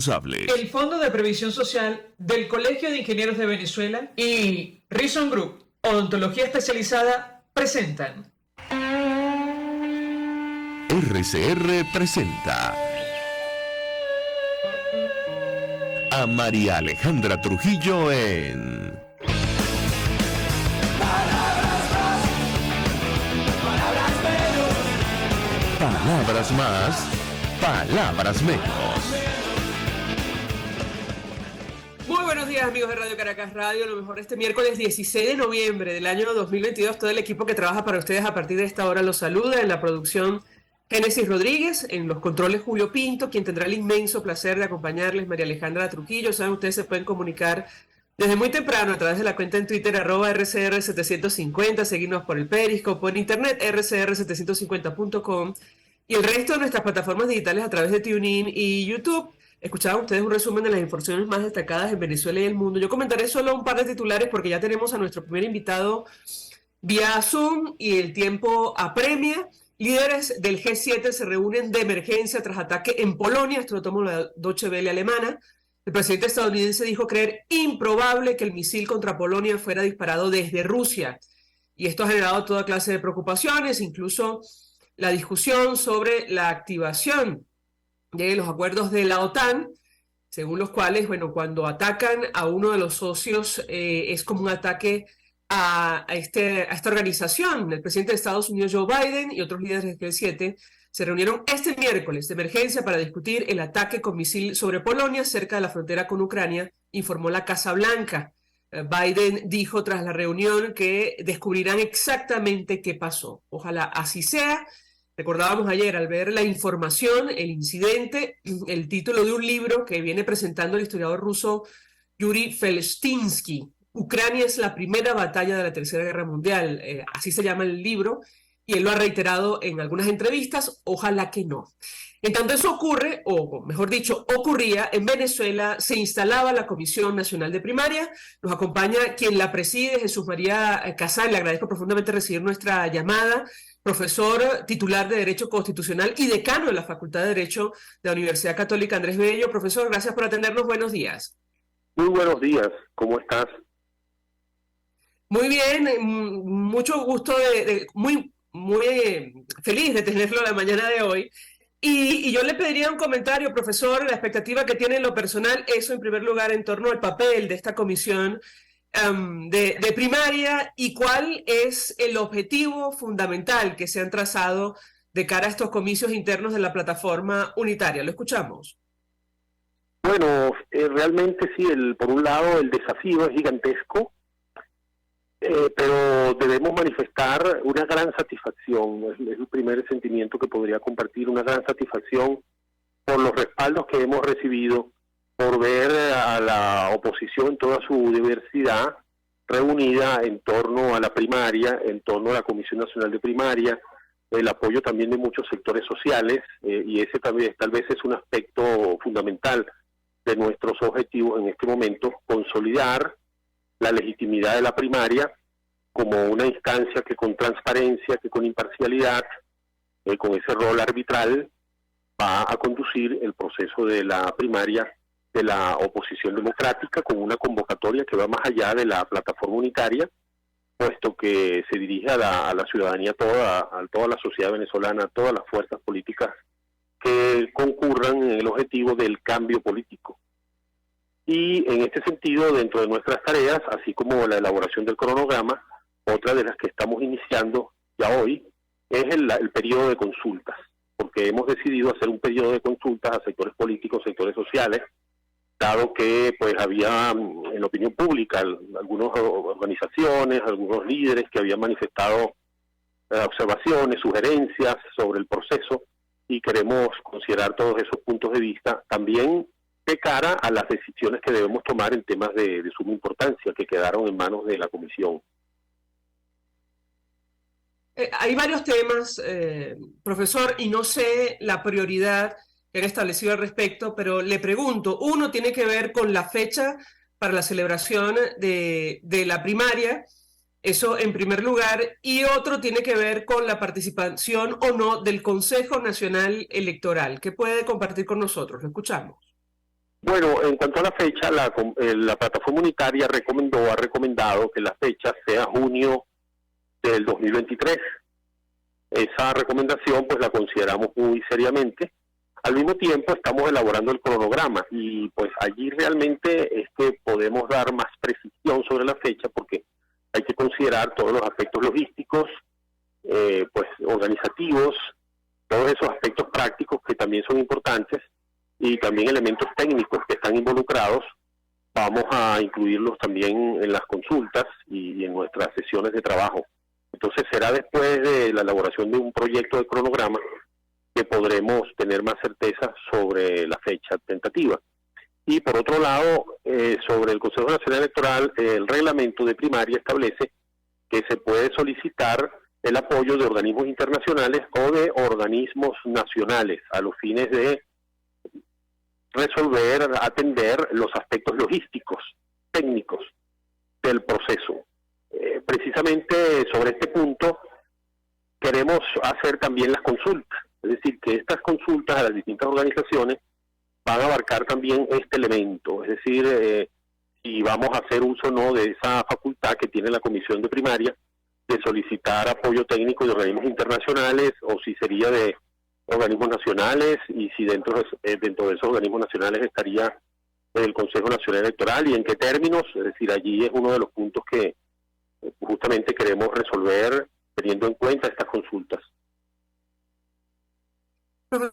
El Fondo de Previsión Social del Colegio de Ingenieros de Venezuela y Reason Group, Odontología Especializada, presentan. RCR presenta a María Alejandra Trujillo en Palabras más, palabras menos. Muy buenos días, amigos de Radio Caracas Radio. Lo mejor este miércoles 16 de noviembre del año 2022. Todo el equipo que trabaja para ustedes a partir de esta hora los saluda. En la producción, Génesis Rodríguez. En los controles, Julio Pinto. Quien tendrá el inmenso placer de acompañarles, María Alejandra Trujillo. Saben, ustedes se pueden comunicar desde muy temprano a través de la cuenta en Twitter, @RCR750. Seguirnos por el Periscope, por internet, rcr750.com. Y el resto de nuestras plataformas digitales a través de TuneIn y YouTube. Escuchaban ustedes un resumen de las informaciones más destacadas en Venezuela y el mundo. Yo comentaré solo un par de titulares porque ya tenemos a nuestro primer invitado vía Zoom y el tiempo apremia. Líderes del G7 se reúnen de emergencia tras ataque en Polonia. Esto lo tomo la Deutsche Welle alemana. El presidente estadounidense dijo creer improbable que el misil contra Polonia fuera disparado desde Rusia. Y esto ha generado toda clase de preocupaciones, incluso la discusión sobre la activación de los acuerdos de la OTAN, según los cuales, bueno, cuando atacan a uno de los socios es como un ataque a esta organización. El presidente de Estados Unidos, Joe Biden, y otros líderes del G7 se reunieron este miércoles de emergencia para discutir el ataque con misil sobre Polonia cerca de la frontera con Ucrania, informó la Casa Blanca. Biden dijo tras la reunión que descubrirán exactamente qué pasó. Ojalá así sea. Recordábamos ayer, al ver la información, el incidente, el título de un libro que viene presentando el historiador ruso Yuri Felstinsky. Ucrania es la primera batalla de la Tercera Guerra Mundial. Así se llama el libro, y él lo ha reiterado en algunas entrevistas. Ojalá que no. En tanto eso ocurre, o mejor dicho, ocurría, en Venezuela se instalaba la Comisión Nacional de Primaria. Nos acompaña quien la preside, Jesús María Casal. Le agradezco profundamente recibir nuestra llamada. Profesor titular de Derecho Constitucional y decano de la Facultad de Derecho de la Universidad Católica Andrés Bello. Profesor, gracias por atendernos. Buenos días. Muy buenos días. ¿Cómo estás? Muy bien. Mucho gusto, muy feliz de tenerlo la mañana de hoy. Y yo le pediría un comentario, profesor, la expectativa que tiene en lo personal, eso en primer lugar en torno al papel de esta comisión de primaria y cuál es el objetivo fundamental que se han trazado de cara a estos comicios internos de la plataforma unitaria. Lo escuchamos. Bueno, realmente sí, por un lado el desafío es gigantesco, pero debemos manifestar una gran satisfacción, es el primer sentimiento que podría compartir, una gran satisfacción por los respaldos que hemos recibido, por ver a la oposición en toda su diversidad reunida en torno a la primaria, en torno a la Comisión Nacional de Primaria, el apoyo también de muchos sectores sociales, y ese también tal vez es un aspecto fundamental de nuestros objetivos en este momento, consolidar la legitimidad de la primaria como una instancia que con transparencia, que con imparcialidad, con ese rol arbitral, va a conducir el proceso de la primaria de la oposición democrática con una convocatoria que va más allá de la plataforma unitaria, puesto que se dirige a la ciudadanía toda, a toda la sociedad venezolana, a todas las fuerzas políticas que concurran en el objetivo del cambio político. Y en este sentido, dentro de nuestras tareas, así como la elaboración del cronograma, otra de las que estamos iniciando ya hoy es el periodo de consultas, porque hemos decidido hacer un periodo de consultas a sectores políticos, sectores sociales, dado que pues había en la opinión pública algunas organizaciones, algunos líderes que habían manifestado observaciones, sugerencias sobre el proceso, y queremos considerar todos esos puntos de vista también de cara a las decisiones que debemos tomar en temas de suma importancia que quedaron en manos de la Comisión. Hay varios temas, profesor, y no sé la prioridad que han establecido al respecto, pero le pregunto, uno tiene que ver con la fecha para la celebración de la primaria, eso en primer lugar, y otro tiene que ver con la participación o no del Consejo Nacional Electoral. ¿Qué puede compartir con nosotros? Lo escuchamos. Bueno, en cuanto a la fecha, la plataforma unitaria ha recomendado que la fecha sea junio del 2023. Esa recomendación pues la consideramos muy seriamente. Al mismo tiempo estamos elaborando el cronograma y pues allí realmente es que podemos dar más precisión sobre la fecha porque hay que considerar todos los aspectos logísticos, pues organizativos, todos esos aspectos prácticos que también son importantes y también elementos técnicos que están involucrados. Vamos a incluirlos también en las consultas y en nuestras sesiones de trabajo. Entonces será después de la elaboración de un proyecto de cronograma que podremos tener más certeza sobre la fecha tentativa. Y por otro lado, sobre el Consejo Nacional Electoral, el reglamento de primaria establece que se puede solicitar el apoyo de organismos internacionales o de organismos nacionales a los fines de resolver, atender los aspectos logísticos, técnicos del proceso. Precisamente sobre este punto queremos hacer también las consultas, es decir, que estas consultas a las distintas organizaciones van a abarcar también este elemento, es decir, si vamos a hacer uso o no de esa facultad que tiene la Comisión de Primaria de solicitar apoyo técnico de organismos internacionales o si sería de organismos nacionales y si dentro de esos organismos nacionales estaría el Consejo Nacional Electoral y en qué términos, es decir, allí es uno de los puntos que justamente queremos resolver teniendo en cuenta estas consultas. ¿Usted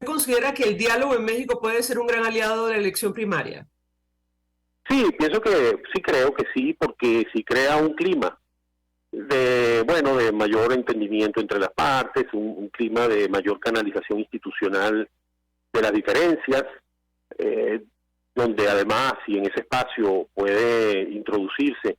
considera que el diálogo en México puede ser un gran aliado de la elección primaria? Sí, pienso que sí, creo que sí, porque si crea un clima de mayor entendimiento entre las partes, un clima de mayor canalización institucional de las diferencias, donde además, si en ese espacio puede introducirse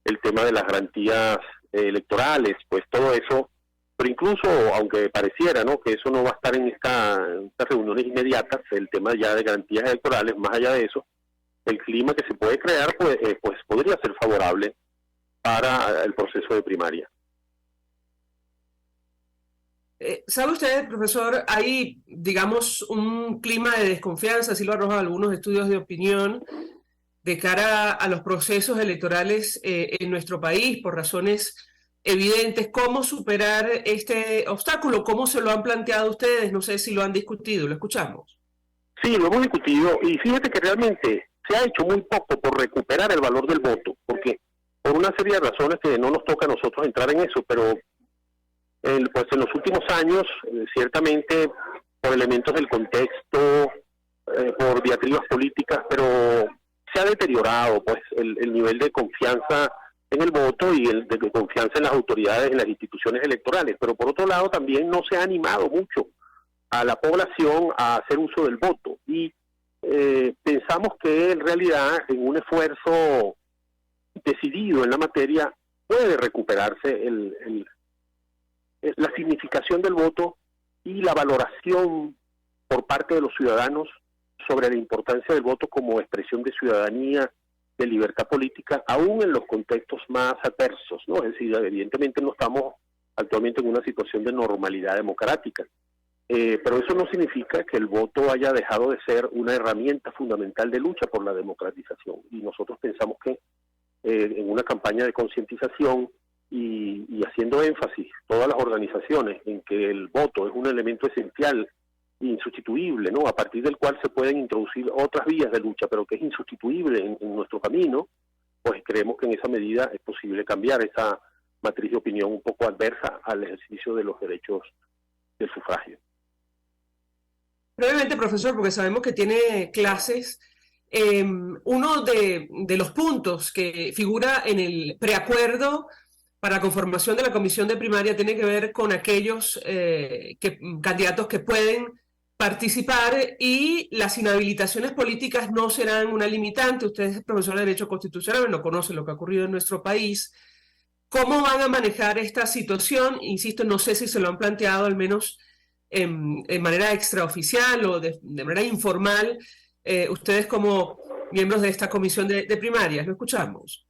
el tema de las garantías electorales, pues todo eso, pero incluso, aunque pareciera, ¿no?, que eso no va a estar en estas reuniones inmediatas, el tema ya de garantías electorales, más allá de eso, el clima que se puede crear, pues podría ser favorable para el proceso de primaria. ¿Sabe usted, profesor, hay, digamos, un clima de desconfianza, así lo arrojan algunos estudios de opinión, de cara a los procesos electorales en nuestro país, por razones evidentes? ¿Cómo superar este obstáculo? ¿Cómo se lo han planteado ustedes? No sé si lo han discutido, lo escuchamos. Sí, lo hemos discutido y fíjate que realmente se ha hecho muy poco por recuperar el valor del voto, porque por una serie de razones que no nos toca a nosotros entrar en eso, pero pues en los últimos años, ciertamente por elementos del contexto, por diatribas políticas, pero se ha deteriorado pues el nivel de confianza en el voto y el de confianza en las autoridades, en las instituciones electorales, pero por otro lado también no se ha animado mucho a la población a hacer uso del voto y pensamos que en realidad en un esfuerzo decidido en la materia puede recuperarse la significación del voto y la valoración por parte de los ciudadanos sobre la importancia del voto como expresión de ciudadanía, de libertad política, aún en los contextos más adversos, ¿no? Es decir, evidentemente no estamos actualmente en una situación de normalidad democrática, pero eso no significa que el voto haya dejado de ser una herramienta fundamental de lucha por la democratización. Y nosotros pensamos que en una campaña de concientización y haciendo énfasis todas las organizaciones en que el voto es un elemento esencial, insustituible, ¿no?, a partir del cual se pueden introducir otras vías de lucha, pero que es insustituible en nuestro camino, pues creemos que en esa medida es posible cambiar esa matriz de opinión un poco adversa al ejercicio de los derechos del sufragio. Brevemente, profesor, porque sabemos que tiene clases, uno de los puntos que figura en el preacuerdo para la conformación de la comisión de primaria tiene que ver con aquellos candidatos que pueden participar y las inhabilitaciones políticas no serán una limitante. Usted es profesor de Derecho Constitucional, no conoce lo que ha ocurrido en nuestro país. ¿Cómo van a manejar esta situación? Insisto, no sé si se lo han planteado al menos en manera extraoficial o de manera informal, ustedes como miembros de esta comisión de primarias. Lo escuchamos.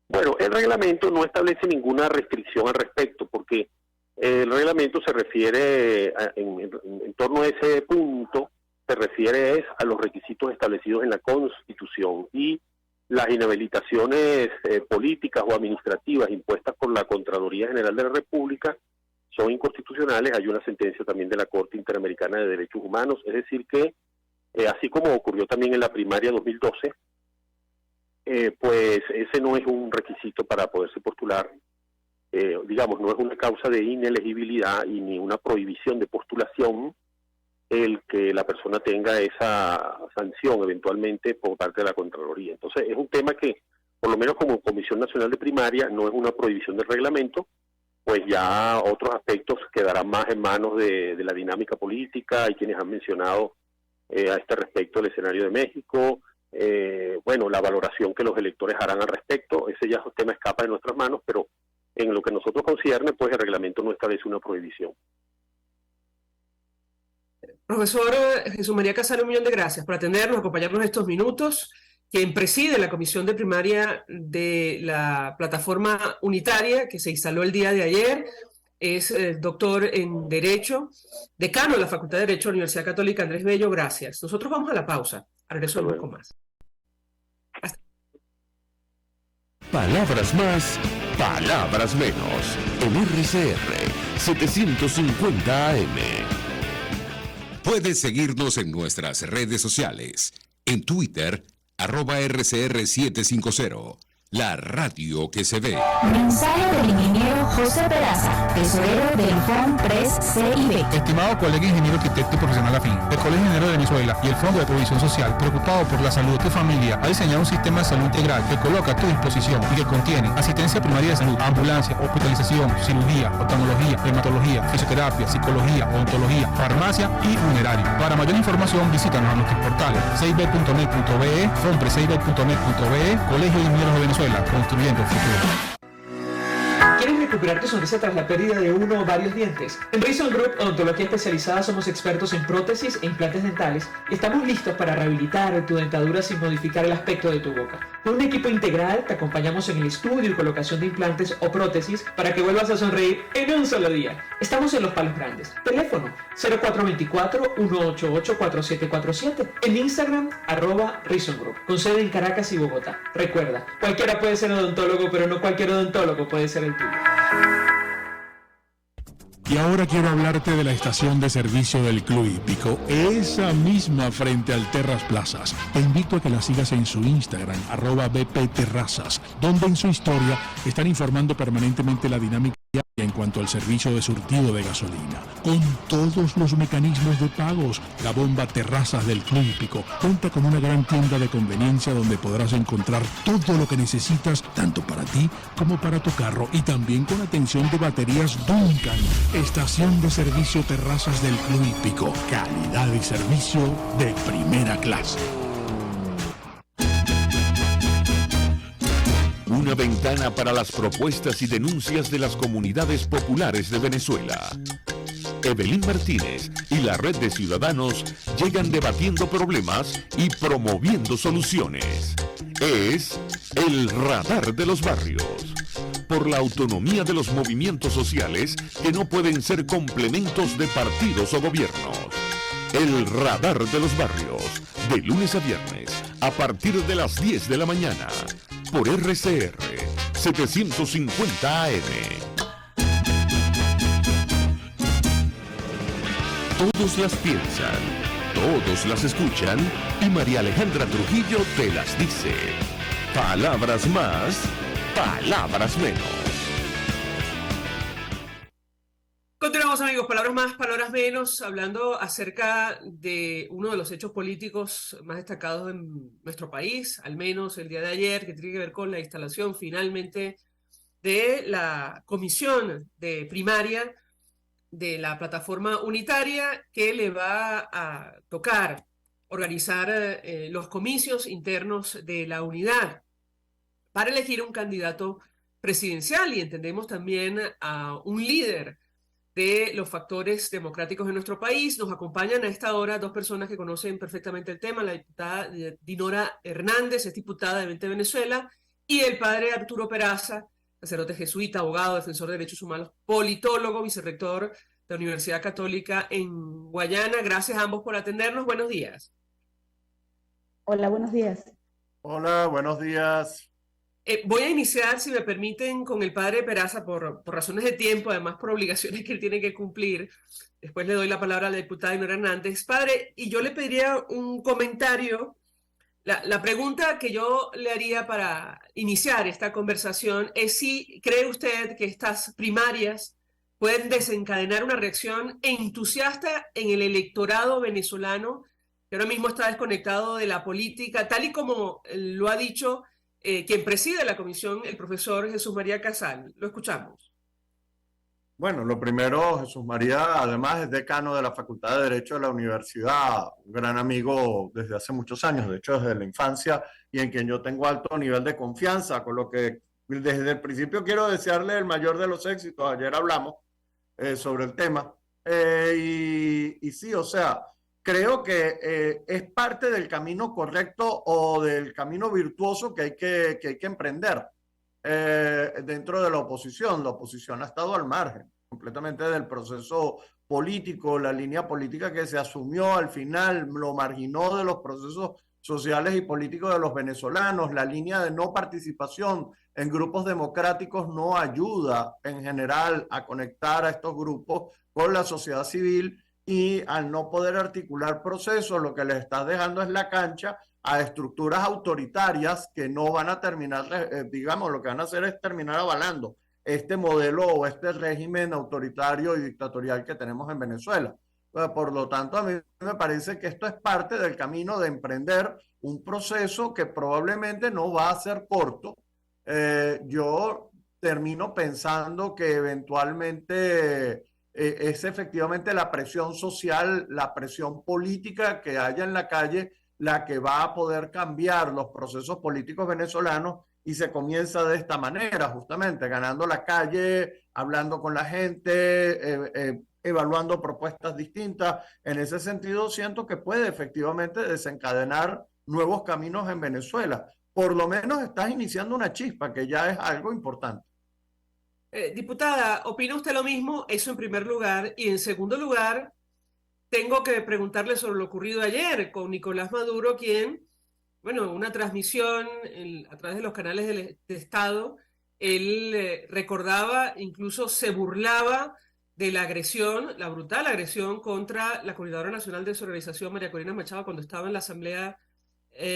Bueno, el reglamento no establece ninguna restricción al respecto, porque el reglamento se refiere en torno a ese punto, se refiere es a los requisitos establecidos en la Constitución, y las inhabilitaciones políticas o administrativas impuestas por la Contraloría General de la República son inconstitucionales. Hay una sentencia también de la Corte Interamericana de Derechos Humanos, es decir que, así como ocurrió también en la primaria 2012, pues ese no es un requisito para poderse postular, digamos, no es una causa de inelegibilidad y ni una prohibición de postulación el que la persona tenga esa sanción eventualmente por parte de la Contraloría. Entonces es un tema que, por lo menos como Comisión Nacional de Primaria, no es una prohibición del reglamento, pues ya otros aspectos quedarán más en manos de la dinámica política. Hay quienes han mencionado a este respecto el escenario de México, bueno, la valoración que los electores harán al respecto. Ese ya tema escapa de nuestras manos, pero en lo que a nosotros concierne, pues el reglamento no establece una prohibición. Profesor Jesús María Casale, 1.000.000 de gracias por atendernos, acompañarnos estos minutos. Quien preside la comisión de primaria de la plataforma unitaria que se instaló el día de ayer es el doctor en Derecho, decano de la Facultad de Derecho de la Universidad Católica Andrés Bello. Gracias. Nosotros vamos a la pausa. Regresamos con más. Palabras más, palabras menos. En RCR 750 AM. Puedes seguirnos en nuestras redes sociales. En Twitter, @RCR750. La radio que se ve. Mensaje del ingeniero José Peraza, tesorero del FONPRES CIB. Estimado colega ingeniero arquitecto y profesional afín, el Colegio Ingeniero de Venezuela y el Fondo de Provisión Social, preocupado por la salud de tu familia, ha diseñado un sistema de salud integral que coloca a tu disposición y que contiene asistencia primaria de salud, ambulancia, hospitalización, cirugía, oftalmología, dermatología, fisioterapia, psicología, odontología, farmacia y funerario. Para mayor información, visítanos a nuestros portales cib.net.be, fonprescib.net.be, Colegio de Ingenieros de Venezuela, construyendo el futuro. ¿Quieres recuperar tu sonrisa tras la pérdida de uno o varios dientes? En Reason Group Odontología Especializada somos expertos en prótesis e implantes dentales y estamos listos para rehabilitar tu dentadura sin modificar el aspecto de tu boca. Con un equipo integral te acompañamos en el estudio y colocación de implantes o prótesis para que vuelvas a sonreír en un solo día. Estamos en Los Palos Grandes. Teléfono 0424-188-4747. En Instagram @Reason Group. Con sede en Caracas y Bogotá. Recuerda, cualquiera puede ser odontólogo, pero no cualquier odontólogo puede ser el tuyo. Y ahora quiero hablarte de la estación de servicio del Club Hípico, esa misma frente al Terras Plazas. Te invito a que la sigas en su Instagram, @BPTerrazas, donde en su historia están informando permanentemente la dinámica en cuanto al servicio de surtido de gasolina. Con todos los mecanismos de pagos, la bomba Terrazas del Club Hípico cuenta con una gran tienda de conveniencia donde podrás encontrar todo lo que necesitas, tanto para ti como para tu carro, y también con atención de baterías Duncan. Estación de servicio Terrazas del Club Hípico. Calidad y servicio de primera clase. Una ventana para las propuestas y denuncias de las comunidades populares de Venezuela. Evelyn Martínez y la Red de Ciudadanos llegan debatiendo problemas y promoviendo soluciones. Es el Radar de los Barrios. Por la autonomía de los movimientos sociales que no pueden ser complementos de partidos o gobiernos. El Radar de los Barrios, de lunes a viernes, a partir de las 10 de la mañana, por RCR 750 AM. Todos las piensan, todos las escuchan y María Alejandra Trujillo te las dice. Palabras más, palabras menos. Continuamos, amigos, palabras más, palabras menos, hablando acerca de uno de los hechos políticos más destacados en nuestro país, al menos el día de ayer, que tiene que ver con la instalación finalmente de la comisión de primaria de la plataforma unitaria, que le va a tocar organizar los comicios internos de la unidad para elegir un candidato presidencial, y entendemos también a un líder de los factores democráticos en nuestro país. Nos acompañan a esta hora dos personas que conocen perfectamente el tema: la diputada Dinora Hernández, es diputada de 20 Venezuela, y el padre Arturo Peraza, sacerdote jesuita, abogado, defensor de derechos humanos, politólogo, vicerrector la Universidad Católica en Guayana. Gracias a ambos por atendernos. Buenos días. Hola, buenos días. Hola, buenos días. Voy a iniciar, si me permiten, con el padre Peraza por razones de tiempo, además por obligaciones que él tiene que cumplir. Después le doy la palabra a la diputada Inora Hernández. Padre, y yo le pediría un comentario. La pregunta que yo le haría para iniciar esta conversación es si cree usted que estas primarias pueden desencadenar una reacción entusiasta en el electorado venezolano, que ahora mismo está desconectado de la política, tal y como lo ha dicho quien preside la comisión, el profesor Jesús María Casal. Lo escuchamos. Bueno, lo primero, Jesús María, además es decano de la Facultad de Derecho de la Universidad, un gran amigo desde hace muchos años, de hecho desde la infancia, y en quien yo tengo alto nivel de confianza, con lo que desde el principio quiero desearle el mayor de los éxitos. Ayer hablamos sobre el tema, y sí, o sea, creo que es parte del camino correcto o del camino virtuoso que hay que emprender. Dentro de la oposición. La oposición ha estado al margen completamente del proceso político, la línea política que se asumió al final lo marginó de los procesos sociales y políticos de los venezolanos. La línea de no participación en grupos democráticos no ayuda en general a conectar a estos grupos con la sociedad civil, y al no poder articular procesos, lo que les está dejando es la cancha a estructuras autoritarias que no van a terminar, digamos, lo que van a hacer es terminar avalando este modelo o este régimen autoritario y dictatorial que tenemos en Venezuela. Por lo tanto, a mí me parece que esto es parte del camino de emprender un proceso que probablemente no va a ser corto. Yo termino pensando que eventualmente es efectivamente la presión social, la presión política que haya en la calle la que va a poder cambiar los procesos políticos venezolanos, y se comienza de esta manera, justamente ganando la calle, hablando con la gente, evaluando propuestas distintas. En ese sentido, siento que puede efectivamente desencadenar nuevos caminos en Venezuela. Por lo menos estás iniciando una chispa, que ya es algo importante. Diputada, ¿opina usted lo mismo? Eso en primer lugar. Y en segundo lugar, tengo que preguntarle sobre lo ocurrido ayer con Nicolás Maduro, quien, bueno, una transmisión a través de los canales de Estado, él recordaba, incluso se burlaba de la agresión, la brutal agresión contra la Coordinadora Nacional de Solidarización, María Corina Machado, cuando estaba en la Asamblea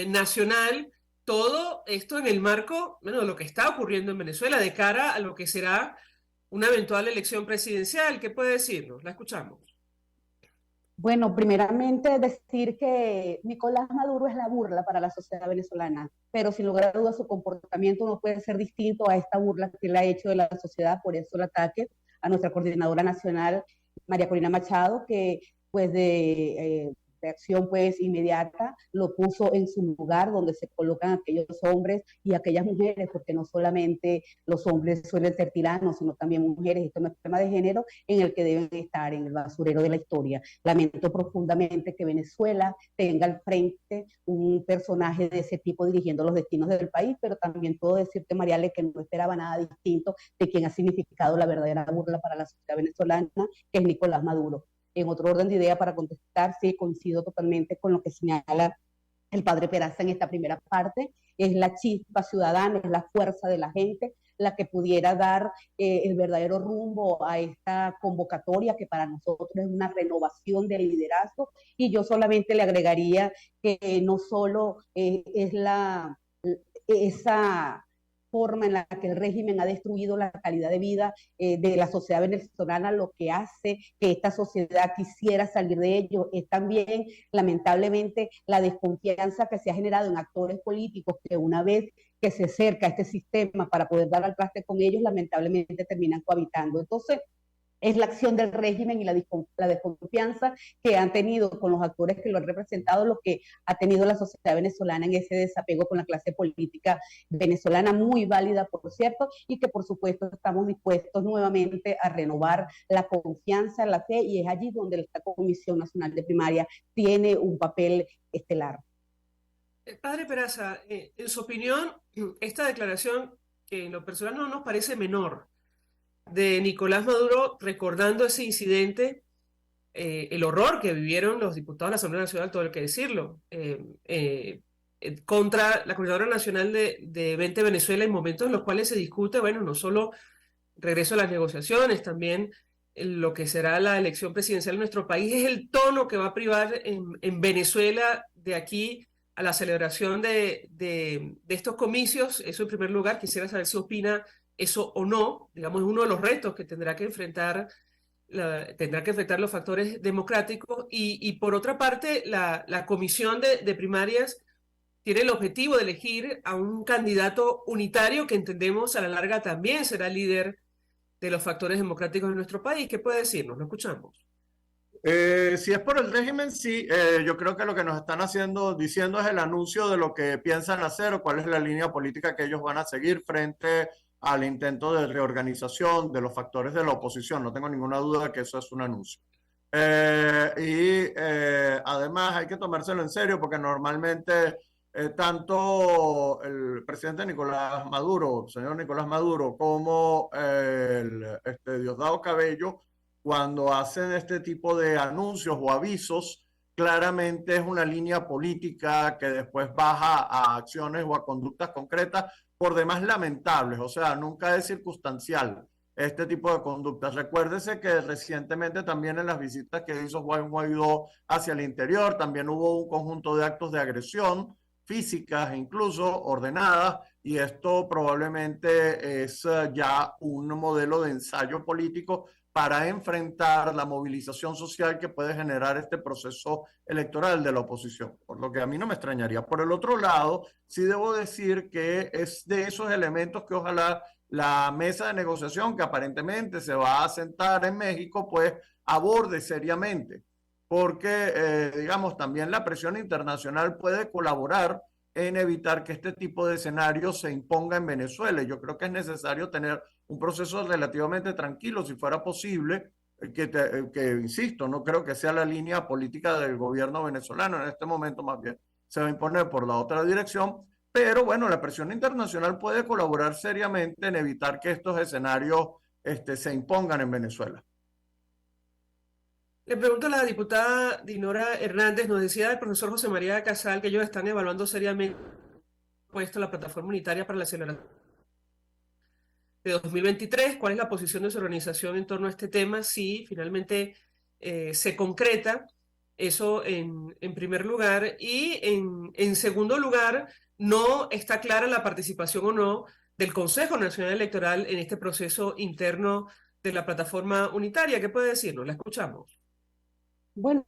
Nacional. Todo esto en el marco, bueno, de lo que está ocurriendo en Venezuela de cara a lo que será una eventual elección presidencial. ¿Qué puede decirnos? La escuchamos. Bueno, primeramente decir que Nicolás Maduro es la burla para la sociedad venezolana, pero sin lugar a dudas su comportamiento no puede ser distinto a esta burla que él ha hecho de la sociedad. Por eso el ataque a nuestra coordinadora nacional, María Corina Machado, que pues de reacción pues inmediata lo puso en su lugar donde se colocan aquellos hombres y aquellas mujeres, porque no solamente los hombres suelen ser tiranos, sino también mujeres. Esto no es un tema de género en el que deben estar en el basurero de la historia. Lamento profundamente que Venezuela tenga al frente un personaje de ese tipo dirigiendo los destinos del país, pero también puedo decirte, Mariale, que no esperaba nada distinto de quien ha significado la verdadera burla para la sociedad venezolana, que es Nicolás Maduro. En otro orden de idea para contestar, sí, coincido totalmente con lo que señala el padre Peraza en esta primera parte. Es la chispa ciudadana, es la fuerza de la gente la que pudiera dar el verdadero rumbo a esta convocatoria, que para nosotros es una renovación del liderazgo. Y yo solamente le agregaría que no solo es esa forma en la que el régimen ha destruido la calidad de vida de la sociedad venezolana, lo que hace que esta sociedad quisiera salir de ello, es también, lamentablemente, la desconfianza que se ha generado en actores políticos que una vez que se acerca a este sistema para poder dar al traste con ellos, lamentablemente terminan cohabitando. Entonces, es la acción del régimen y la desconfianza que han tenido con los actores que lo han representado, lo que ha tenido la sociedad venezolana en ese desapego con la clase política venezolana, muy válida, por cierto, y que por supuesto estamos dispuestos nuevamente a renovar la confianza, la fe, y es allí donde esta Comisión Nacional de Primaria tiene un papel estelar. Padre Peraza, en su opinión, esta declaración, que en lo personal no nos parece menor, de Nicolás Maduro, recordando ese incidente, el horror que vivieron los diputados de la Asamblea Nacional, todo hay que decirlo, contra la Coordinadora Nacional de Vente Venezuela, en momentos en los cuales se discute, bueno, no solo regreso a las negociaciones, también lo que será la elección presidencial en nuestro país, es el tono que va a privar en Venezuela de aquí a la celebración de estos comicios. Eso en primer lugar, quisiera saber si opina eso o no. Digamos, es uno de los retos que tendrá que enfrentar los factores democráticos. Y por otra parte, la comisión de primarias tiene el objetivo de elegir a un candidato unitario que entendemos a la larga también será líder de los factores democráticos de nuestro país. ¿Qué puede decirnos? Lo escuchamos. Si es por el régimen, sí. Yo creo que lo que nos están diciendo es el anuncio de lo que piensan hacer o cuál es la línea política que ellos van a seguir frente al intento de reorganización de los factores de la oposición. No tengo ninguna duda de que eso es un anuncio. Además hay que tomárselo en serio porque normalmente tanto el presidente Nicolás Maduro, señor Nicolás Maduro, como Diosdado Cabello, cuando hacen este tipo de anuncios o avisos, claramente es una línea política que después baja a acciones o a conductas concretas, por demás lamentables. O sea, nunca es circunstancial este tipo de conductas. Recuérdese que recientemente también en las visitas que hizo Juan Guaidó hacia el interior, también hubo un conjunto de actos de agresión físicas, incluso ordenadas, y esto probablemente es ya un modelo de ensayo político para enfrentar la movilización social que puede generar este proceso electoral de la oposición, por lo que a mí no me extrañaría. Por el otro lado, sí debo decir que es de esos elementos que ojalá la mesa de negociación que aparentemente se va a sentar en México, pues aborde seriamente, porque, digamos, también la presión internacional puede colaborar en evitar que este tipo de escenario se imponga en Venezuela. Yo creo que es necesario tener un proceso relativamente tranquilo, si fuera posible, que insisto, no creo que sea la línea política del gobierno venezolano en este momento, más bien se va a imponer por la otra dirección, pero bueno, la presión internacional puede colaborar seriamente en evitar que estos escenarios se impongan en Venezuela. Le pregunto a la diputada Dinora Hernández, nos decía el profesor José María Casal que ellos están evaluando seriamente la plataforma unitaria para la celebración de 2023. ¿Cuál es la posición de su organización en torno a este tema? Si finalmente se concreta eso en primer lugar. Y en segundo lugar, no está clara la participación o no del Consejo Nacional Electoral en este proceso interno de la plataforma unitaria. ¿Qué puede decirnos? La escuchamos. Bueno,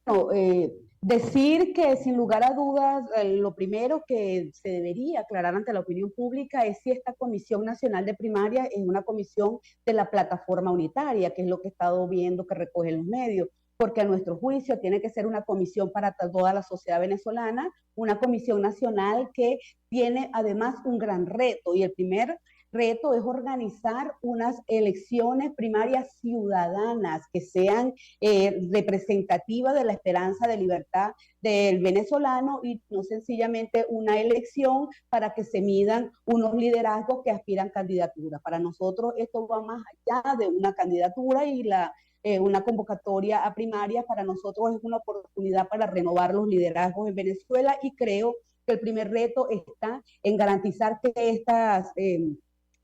decir que sin lugar a dudas, lo primero que se debería aclarar ante la opinión pública es si esta Comisión Nacional de Primaria es una comisión de la plataforma unitaria, que es lo que he estado viendo que recogen los medios, porque a nuestro juicio tiene que ser una comisión para toda la sociedad venezolana, una comisión nacional que tiene además un gran reto, y el primer reto es organizar unas elecciones primarias ciudadanas que sean representativas de la esperanza de libertad del venezolano y no sencillamente una elección para que se midan unos liderazgos que aspiran candidaturas. Para nosotros esto va más allá de una candidatura y una convocatoria a primarias para nosotros es una oportunidad para renovar los liderazgos en Venezuela y creo que el primer reto está en garantizar que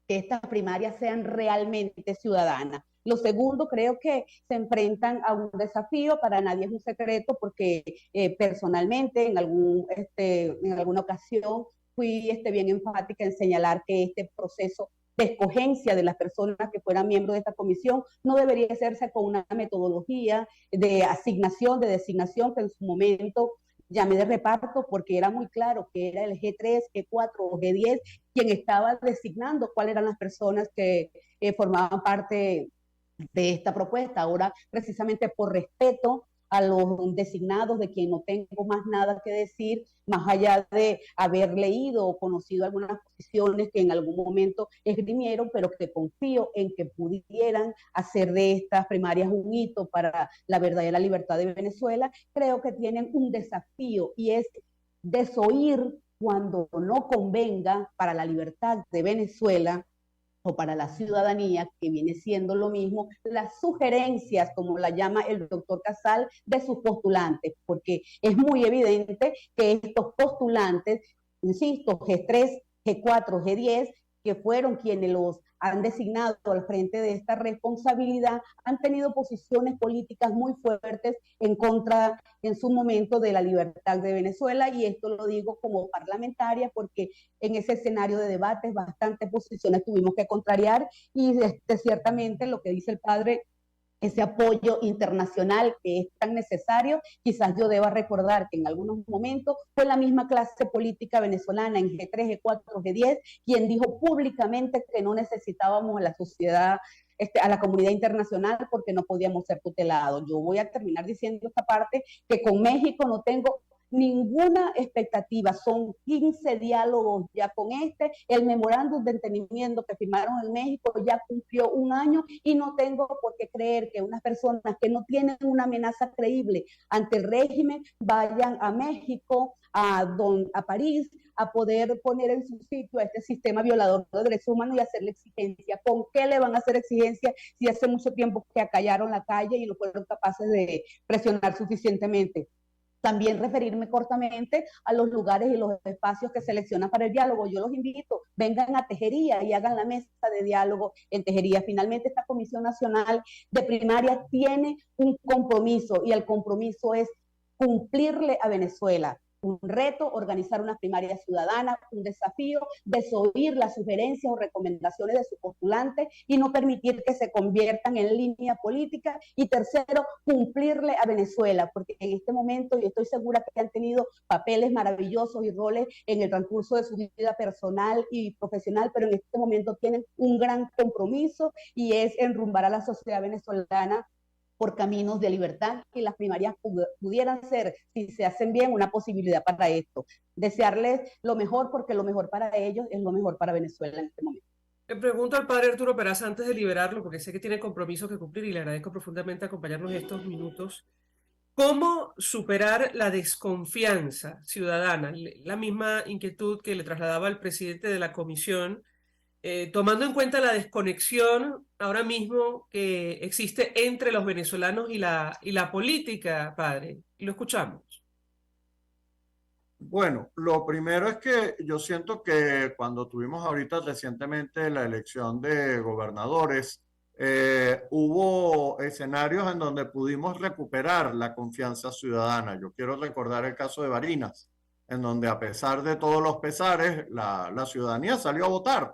estas primarias sean realmente ciudadanas. Lo segundo, creo que se enfrentan a un desafío, para nadie es un secreto, porque personalmente en alguna ocasión fui bien enfática en señalar que este proceso de escogencia de las personas que fueran miembros de esta comisión no debería hacerse con una metodología de asignación, de designación que en su momento llamé de reparto, porque era muy claro que era el G3, G4 o G10 quien estaba designando cuáles eran las personas que formaban parte de esta propuesta. Ahora, precisamente por respeto a los designados, de quien no tengo más nada que decir, más allá de haber leído o conocido algunas posiciones que en algún momento esgrimieron, pero que confío en que pudieran hacer de estas primarias un hito para la verdadera libertad de Venezuela, creo que tienen un desafío y es desoír cuando no convenga para la libertad de Venezuela o para la ciudadanía, que viene siendo lo mismo, las sugerencias, como la llama el doctor Casal, de sus postulantes, porque es muy evidente que estos postulantes, insisto, G3, G4, G10, que fueron quienes los han designado al frente de esta responsabilidad, han tenido posiciones políticas muy fuertes en contra, en su momento, de la libertad de Venezuela, y esto lo digo como parlamentaria porque en ese escenario de debates bastantes posiciones tuvimos que contrariar, y ciertamente lo que dice el padre, ese apoyo internacional que es tan necesario. Quizás yo deba recordar que en algunos momentos fue la misma clase política venezolana en G3, G4, G10, quien dijo públicamente que no necesitábamos a la sociedad, a la comunidad internacional, porque no podíamos ser tutelados. Yo voy a terminar diciendo esta parte, que con México no tengo ninguna expectativa. Son 15 diálogos ya con el memorándum de entendimiento que firmaron en México ya cumplió 1 año, y no tengo por qué creer que unas personas que no tienen una amenaza creíble ante el régimen vayan a México, a París, a poder poner en su sitio a este sistema violador de derechos humanos y hacerle exigencia. ¿Con qué le van a hacer exigencia si hace mucho tiempo que acallaron la calle y no fueron capaces de presionar suficientemente? También referirme cortamente a los lugares y los espacios que seleccionan para el diálogo. Yo los invito, vengan a Tejería y hagan la mesa de diálogo en Tejería. Finalmente, esta Comisión Nacional de Primaria tiene un compromiso, y el compromiso es cumplirle a Venezuela un reto, organizar una primaria ciudadana, un desafío, desoír las sugerencias o recomendaciones de su postulante y no permitir que se conviertan en línea política. Y tercero, cumplirle a Venezuela, porque en este momento, y estoy segura que han tenido papeles maravillosos y roles en el transcurso de su vida personal y profesional, pero en este momento tienen un gran compromiso, y es enrumbar a la sociedad venezolana por caminos de libertad, y las primarias pudieran ser, si se hacen bien, una posibilidad para esto. Desearles lo mejor, porque lo mejor para ellos es lo mejor para Venezuela en este momento. Le pregunto al padre Arturo Peraza, antes de liberarlo, porque sé que tiene compromisos que cumplir y le agradezco profundamente acompañarnos estos minutos, ¿cómo superar la desconfianza ciudadana? La misma inquietud que le trasladaba al presidente de la comisión, tomando en cuenta la desconexión ahora mismo que existe entre los venezolanos y la política, padre. Lo escuchamos. Bueno, lo primero es que yo siento que cuando tuvimos ahorita recientemente la elección de gobernadores, hubo escenarios en donde pudimos recuperar la confianza ciudadana. Yo quiero recordar el caso de Barinas, en donde a pesar de todos los pesares, la ciudadanía salió a votar.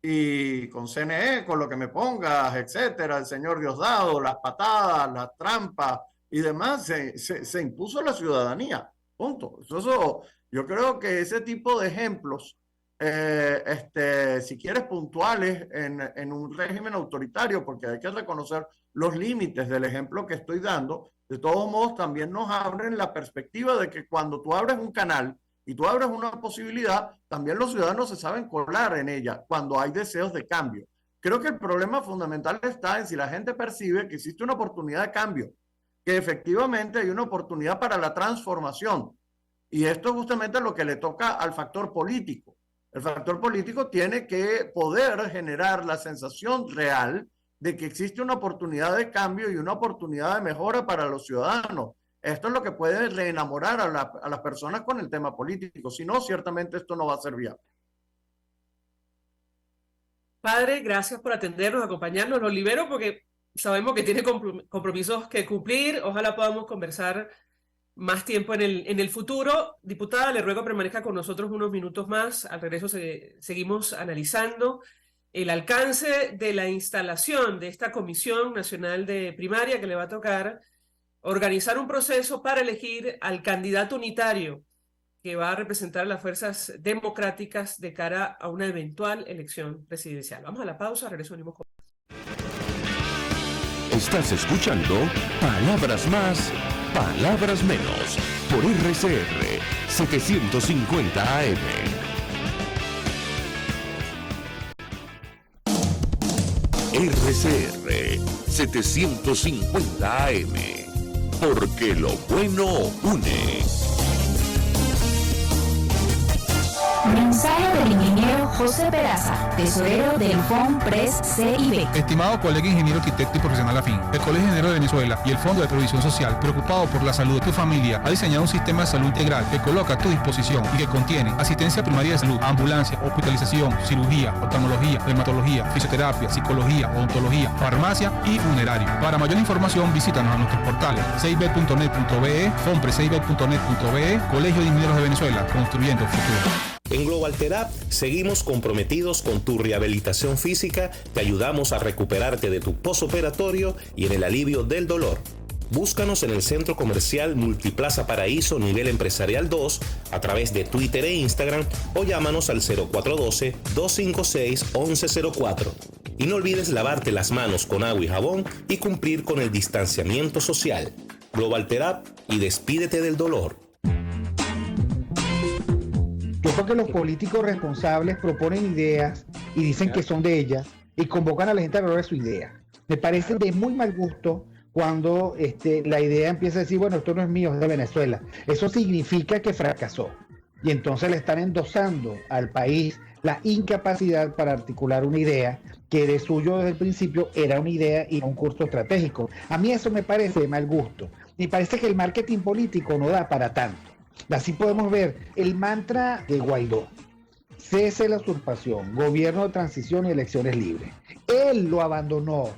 Y con CNE, con lo que me pongas, etcétera, el señor Diosdado, las patadas, las trampas y demás, se impuso la ciudadanía. Punto. Eso, yo creo que ese tipo de ejemplos, si quieres puntuales en un régimen autoritario, porque hay que reconocer los límites del ejemplo que estoy dando, de todos modos también nos abren la perspectiva de que cuando tú abres un canal y tú abres una posibilidad, también los ciudadanos se saben colar en ella cuando hay deseos de cambio. Creo que el problema fundamental está en si la gente percibe que existe una oportunidad de cambio, que efectivamente hay una oportunidad para la transformación. Y esto es justamente lo que le toca al factor político. El factor político tiene que poder generar la sensación real de que existe una oportunidad de cambio y una oportunidad de mejora para los ciudadanos. Esto es lo que puede reenamorar a las personas con el tema político. Si no, ciertamente esto no va a ser viable. Padre, gracias por atendernos, acompañarnos. Lo libero porque sabemos que tiene compromisos que cumplir. Ojalá podamos conversar más tiempo en el futuro. Diputada, le ruego permanezca con nosotros unos minutos más. Al regreso seguimos analizando el alcance de la instalación de esta Comisión Nacional de Primaria, que le va a tocar organizar un proceso para elegir al candidato unitario que va a representar a las fuerzas democráticas de cara a una eventual elección presidencial. Vamos a la pausa, regreso, venimos con más. Estás escuchando Palabras Más, Palabras Menos, por RCR 750 AM. RCR 750 AM, porque lo bueno une. Mensaje del ingeniero José Peraza, tesorero del FOMPRES CIB. Estimado colega ingeniero arquitecto y profesional afín, el Colegio de Ingenieros de Venezuela y el Fondo de Previsión Social, preocupado por la salud de tu familia, ha diseñado un sistema de salud integral que coloca a tu disposición y que contiene asistencia primaria de salud, ambulancia, hospitalización, cirugía, oftalmología, dermatología, fisioterapia, psicología, odontología, farmacia y funerario. Para mayor información, visítanos a nuestros portales cib.net.be, fompres.net.be, Colegio de Ingenieros de Venezuela, construyendo el futuro. En Global Therap seguimos comprometidos con tu rehabilitación física, te ayudamos a recuperarte de tu posoperatorio y en el alivio del dolor. Búscanos en el Centro Comercial Multiplaza Paraíso Nivel Empresarial 2 a través de Twitter e Instagram o llámanos al 0412-256-1104. Y no olvides lavarte las manos con agua y jabón y cumplir con el distanciamiento social. Global Therap y despídete del dolor. Yo creo que los políticos responsables proponen ideas y dicen que son de ellas y convocan a la gente a hablar de su idea. Me parece de muy mal gusto cuando la idea empieza a decir, bueno, esto no es mío, es de Venezuela. Eso significa que fracasó. Y entonces le están endosando al país la incapacidad para articular una idea que de suyo desde el principio era una idea y no un curso estratégico. A mí eso me parece de mal gusto. Me parece que el marketing político no da para tanto. Así podemos ver el mantra de Guaidó: cese la usurpación, gobierno de transición y elecciones libres. Él lo abandonó.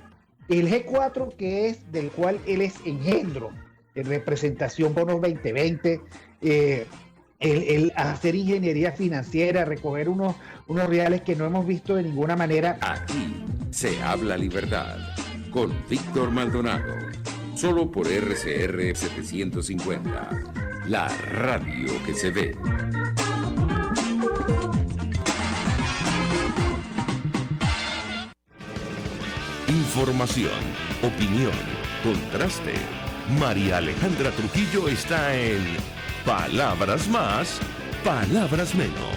El G4, que es del cual él es engendro, en representación bonos 2020, el hacer ingeniería financiera, recoger unos reales que no hemos visto de ninguna manera. Aquí se habla libertad con Víctor Maldonado, solo por RCR 750. La radio que se ve. Información, opinión, contraste. María Alejandra Trujillo está en Palabras Más, Palabras Menos.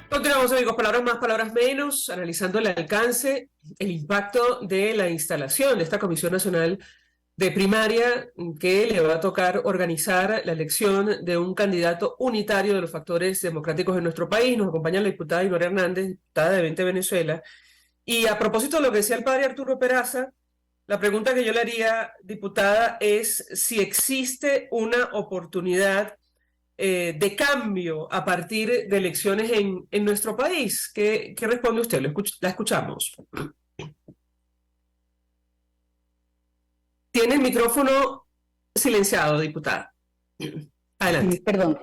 Continuamos, amigos, palabras más, palabras menos, analizando el alcance, el impacto de la instalación de esta Comisión Nacional de Primaria que le va a tocar organizar la elección de un candidato unitario de los factores democráticos de nuestro país. Nos acompaña la diputada Gloria Hernández, diputada de 20 Venezuela. Y a propósito de lo que decía el padre Arturo Peraza, la pregunta que yo le haría, diputada, es si existe una oportunidad de cambio a partir de elecciones en nuestro país. ¿Qué responde usted? La escuchamos. Tiene el micrófono silenciado, diputada. Adelante. Sí, perdón.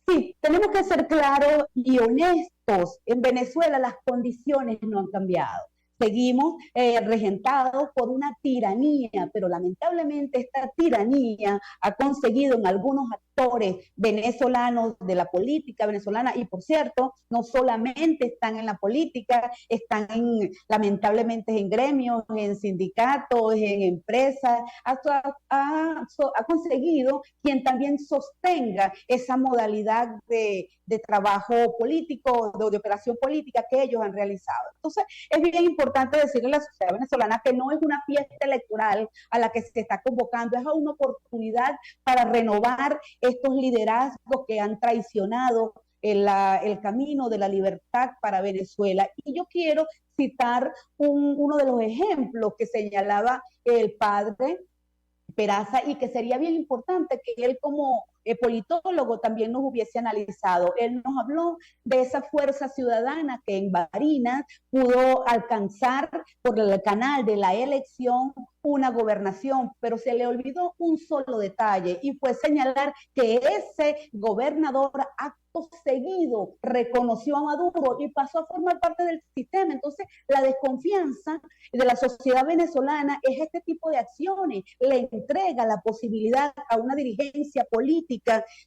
Sí, tenemos que ser claros y honestos. En Venezuela las condiciones no han cambiado. Seguimos regentados por una tiranía, pero lamentablemente esta tiranía ha conseguido en algunos actores venezolanos de la política venezolana, y por cierto, no solamente están en la política, están lamentablemente en gremios, en sindicatos, en empresas, ha conseguido quien también sostenga esa modalidad de trabajo político, de operación política que ellos han realizado. Entonces, es bien importante decirle a la sociedad venezolana que no es una fiesta electoral a la que se está convocando, es una oportunidad para renovar estos liderazgos que han traicionado el camino de la libertad para Venezuela. Y yo quiero citar uno de los ejemplos que señalaba el padre Peraza y que sería bien importante que él como politólogo también nos hubiese analizado. Él nos habló de esa fuerza ciudadana que en Barinas pudo alcanzar por el canal de la elección una gobernación, pero se le olvidó un solo detalle y fue señalar que ese gobernador acto seguido reconoció a Maduro y pasó a formar parte del sistema. Entonces, la desconfianza de la sociedad venezolana es este tipo de acciones, le entrega la posibilidad a una dirigencia política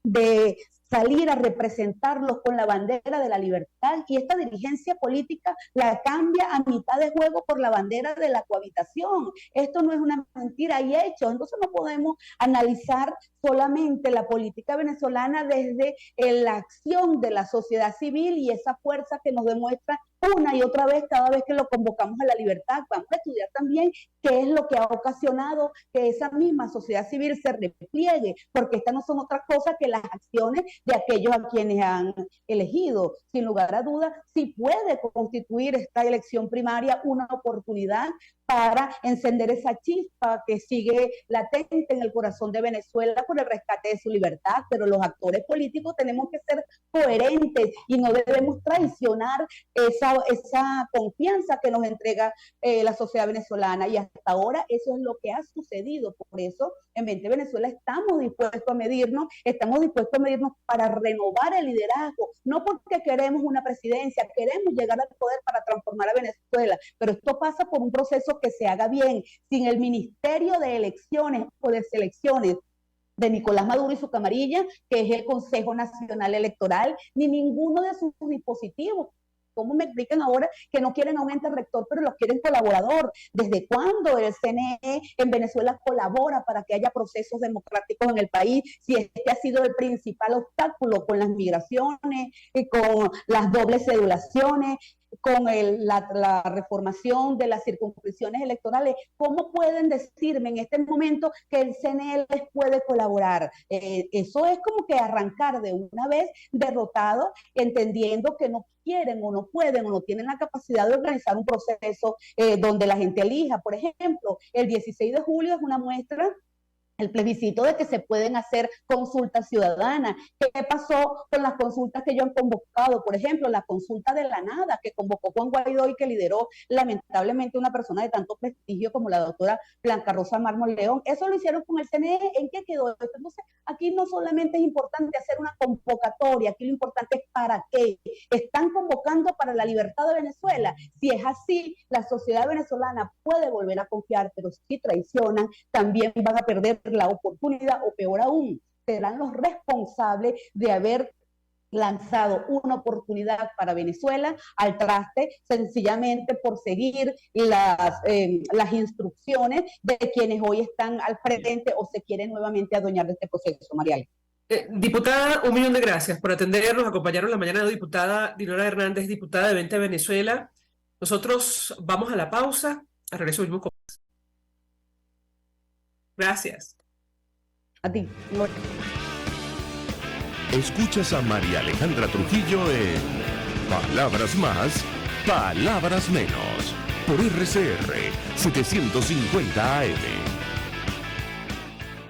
de salir a representarlos con la bandera de la libertad, y esta dirigencia política la cambia a mitad de juego por la bandera de la cohabitación. Esto no es una mentira y hecho. Entonces no podemos analizar solamente la política venezolana desde la acción de la sociedad civil y esa fuerza que nos demuestra una y otra vez cada vez que lo convocamos a la libertad. Vamos a estudiar también qué es lo que ha ocasionado que esa misma sociedad civil se repliegue, porque estas no son otras cosas que las acciones de aquellos a quienes han elegido. Sin lugar a dudas, sí puede constituir esta elección primaria una oportunidad para encender esa chispa que sigue latente en el corazón de Venezuela por el rescate de su libertad, pero los actores políticos tenemos que ser coherentes y no debemos traicionar esa confianza que nos entrega la sociedad venezolana, y hasta ahora eso es lo que ha sucedido. Por eso en 20 Venezuela estamos dispuestos a medirnos para renovar el liderazgo, no porque queremos una presidencia, queremos llegar al poder para transformar a Venezuela, pero esto pasa por un proceso que se haga bien. Sin el Ministerio de Elecciones o de Selecciones de Nicolás Maduro y su camarilla, que es el Consejo Nacional Electoral, ni ninguno de sus dispositivos. ¿Cómo me explican ahora que no quieren aumentar rector, pero los quieren colaborador? ¿Desde cuándo el CNE en Venezuela colabora para que haya procesos democráticos en el país? Si este ha sido el principal obstáculo con las migraciones, y con las dobles cedulaciones, con la reformación de las circunscripciones electorales. ¿Cómo pueden decirme en este momento que el CNE les puede colaborar? Eso es como que arrancar de una vez derrotado, entendiendo que no quieren o no pueden o no tienen la capacidad de organizar un proceso donde la gente elija. Por ejemplo, el 16 de julio es una muestra, el plebiscito de que se pueden hacer consultas ciudadanas. ¿Qué pasó con las consultas que ellos han convocado? Por ejemplo, la consulta de la nada que convocó Juan Guaidó y que lideró lamentablemente una persona de tanto prestigio como la doctora Blanca Rosa Mármol León. Eso lo hicieron con el CNE. ¿En qué quedó esto? Entonces, aquí no solamente es importante hacer una convocatoria, aquí lo importante es para qué. Están convocando para la libertad de Venezuela. Si es así, la sociedad venezolana puede volver a confiar, pero si traicionan, también van a perder la oportunidad, o peor aún, serán los responsables de haber lanzado una oportunidad para Venezuela al traste, sencillamente por seguir las instrucciones de quienes hoy están al frente o se quieren nuevamente adueñar de este proceso. Marial. Diputada, 1.000.000 de gracias por atendernos, acompañarnos la mañana de diputada Dinora Hernández, diputada de 20 Venezuela. Nosotros vamos a la pausa, al regreso mismo con más. Gracias. A ti. Escuchas a María Alejandra Trujillo en Palabras Más, Palabras Menos, por RCR 750 AM.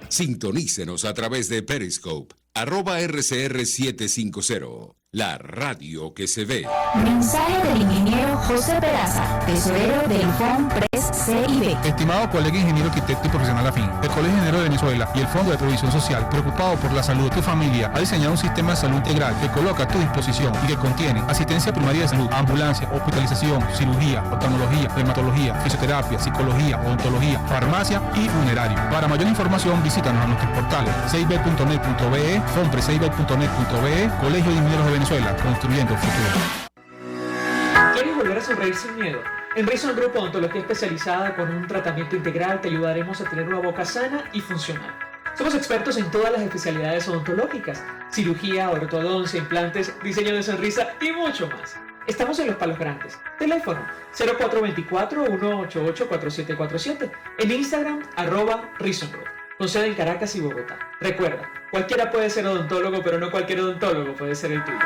Sintonícenos a través de Periscope, @RCR750, la radio que se ve. Mensaje del ingeniero José Peraza, tesorero del FONPRES CIB. Estimado colega ingeniero, arquitecto y profesional afín, el Colegio de Ingenieros de Venezuela y el Fondo de Previsión Social, preocupado por la salud de tu familia, ha diseñado un sistema de salud integral que coloca a tu disposición y que contiene asistencia primaria de salud, ambulancia, hospitalización, cirugía, oftalmología, dermatología, fisioterapia, psicología, odontología, farmacia y funerario. Para mayor información, visítanos a nuestros portales cib.net.be, fonprescib.net.be, Colegio de Ingenieros de Venezuela, construyendo el futuro. ¿Quieres volver a sonreír sin miedo? En Reason Group Odontología Especializada, con un tratamiento integral, te ayudaremos a tener una boca sana y funcional. Somos expertos en todas las especialidades odontológicas: cirugía, ortodoncia, implantes, diseño de sonrisa y mucho más. Estamos en Los Palos Grandes. Teléfono 0424-188-4747. En Instagram, @Reason Group. Con sede en Caracas y Bogotá. Recuerda, cualquiera puede ser odontólogo, pero no cualquier odontólogo puede ser el tuyo.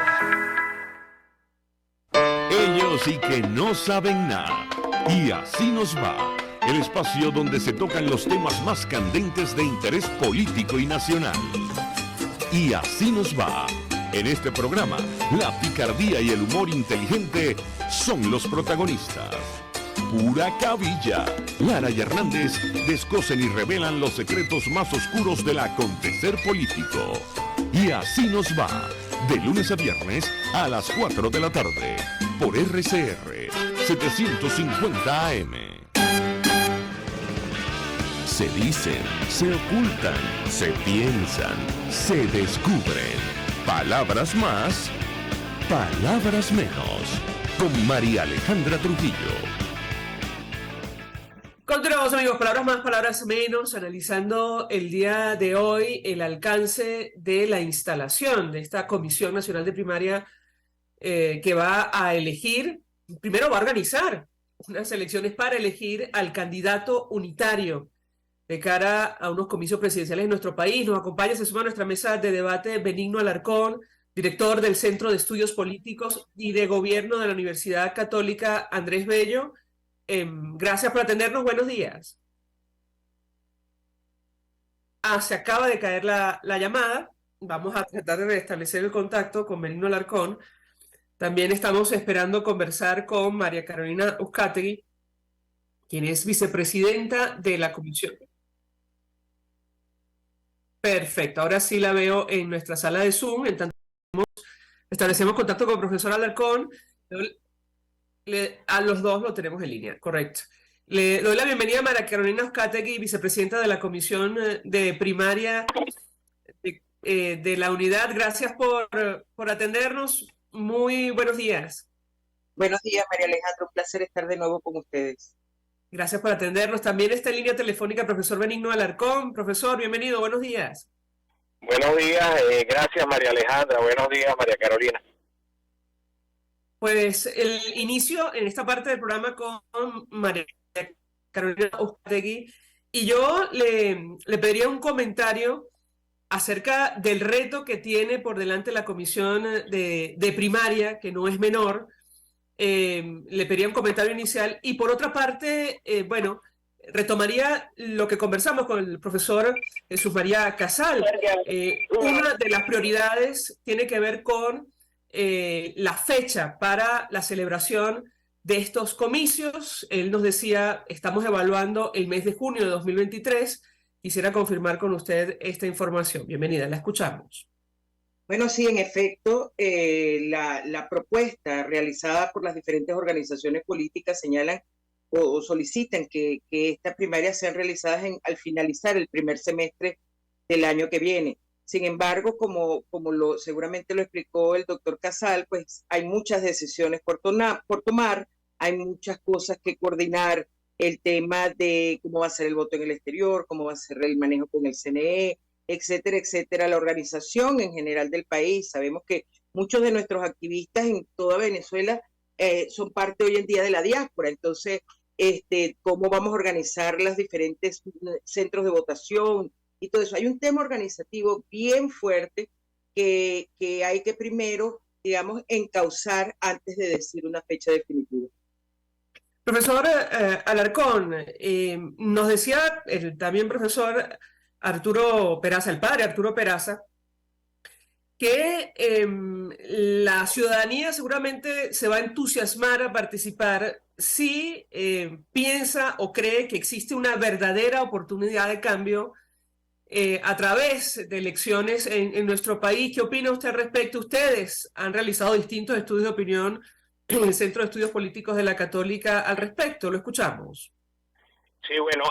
Ellos sí que no saben nada. Y así nos va. El espacio donde se tocan los temas más candentes de interés político y nacional. Y así nos va. En este programa, la picardía y el humor inteligente son los protagonistas. Pura cabilla. Lara y Hernández descosen y revelan los secretos más oscuros del acontecer político. Y así nos va. De lunes a viernes a las 4 de la tarde. Por RCR 750 AM. Se dicen, se ocultan, se piensan, se descubren. Palabras más, palabras menos. Con María Alejandra Trujillo. Continuamos, amigos, palabras más, palabras menos, analizando el día de hoy el alcance de la instalación de esta Comisión Nacional de Primaria que va a elegir primero va a organizar unas elecciones para elegir al candidato unitario de cara a unos comicios presidenciales en nuestro país. Nos acompaña, se suma a nuestra mesa de debate Benigno Alarcón, director del Centro de Estudios Políticos y de Gobierno de la Universidad Católica Andrés Bello. Gracias por atendernos, buenos días. Se acaba de caer la llamada. Vamos a tratar de restablecer el contacto con Benigno Alarcón. También estamos esperando conversar con María Carolina Uzcategui, quien es vicepresidenta de la comisión. Perfecto, ahora sí la veo en nuestra sala de Zoom. En tanto establecemos contacto con el profesor Alarcón. A los dos lo tenemos en línea, correcto. Le doy la bienvenida a María Carolina Uzcategui, vicepresidenta de la Comisión de Primaria de la Unidad. Gracias por atendernos. Muy buenos días. Buenos días, María Alejandra. Un placer estar de nuevo con ustedes. Gracias por atendernos. También está en línea telefónica el profesor Benigno Alarcón. Profesor, bienvenido. Buenos días. Buenos días. Gracias, María Alejandra. Buenos días, María Carolina. Pues el inicio en esta parte del programa con María Carolina Uzcategui, y yo le pediría un comentario acerca del reto que tiene por delante la comisión de primaria, que no es menor. Le pediría un comentario inicial y por otra parte, bueno, retomaría lo que conversamos con el profesor Jesús María Casal. Una de las prioridades tiene que ver con la fecha para la celebración de estos comicios. Él nos decía, estamos evaluando el mes de junio de 2023. Quisiera confirmar con usted esta información. Bienvenida, la escuchamos. Bueno, sí, en efecto, la propuesta realizada por las diferentes organizaciones políticas señalan o solicitan que estas primarias sean realizadas al finalizar el primer semestre del año que viene. Sin embargo, como seguramente lo explicó el doctor Casal, pues hay muchas decisiones por tomar, hay muchas cosas que coordinar, el tema de cómo va a ser el voto en el exterior, cómo va a ser el manejo con el CNE, etcétera, etcétera, la organización en general del país. Sabemos que muchos de nuestros activistas en toda Venezuela son parte hoy en día de la diáspora, entonces, cómo vamos a organizar los diferentes centros de votación y todo eso. Hay un tema organizativo bien fuerte que hay que primero, digamos, encauzar antes de decir una fecha definitiva. Profesor Alarcón, nos decía también profesor Arturo Peraza, el padre Arturo Peraza, que la ciudadanía seguramente se va a entusiasmar a participar si piensa o cree que existe una verdadera oportunidad de cambio a través de elecciones en nuestro país. ¿Qué opina usted al respecto? Ustedes han realizado distintos estudios de opinión en el Centro de Estudios Políticos de la Católica al respecto. Lo escuchamos. Sí, bueno,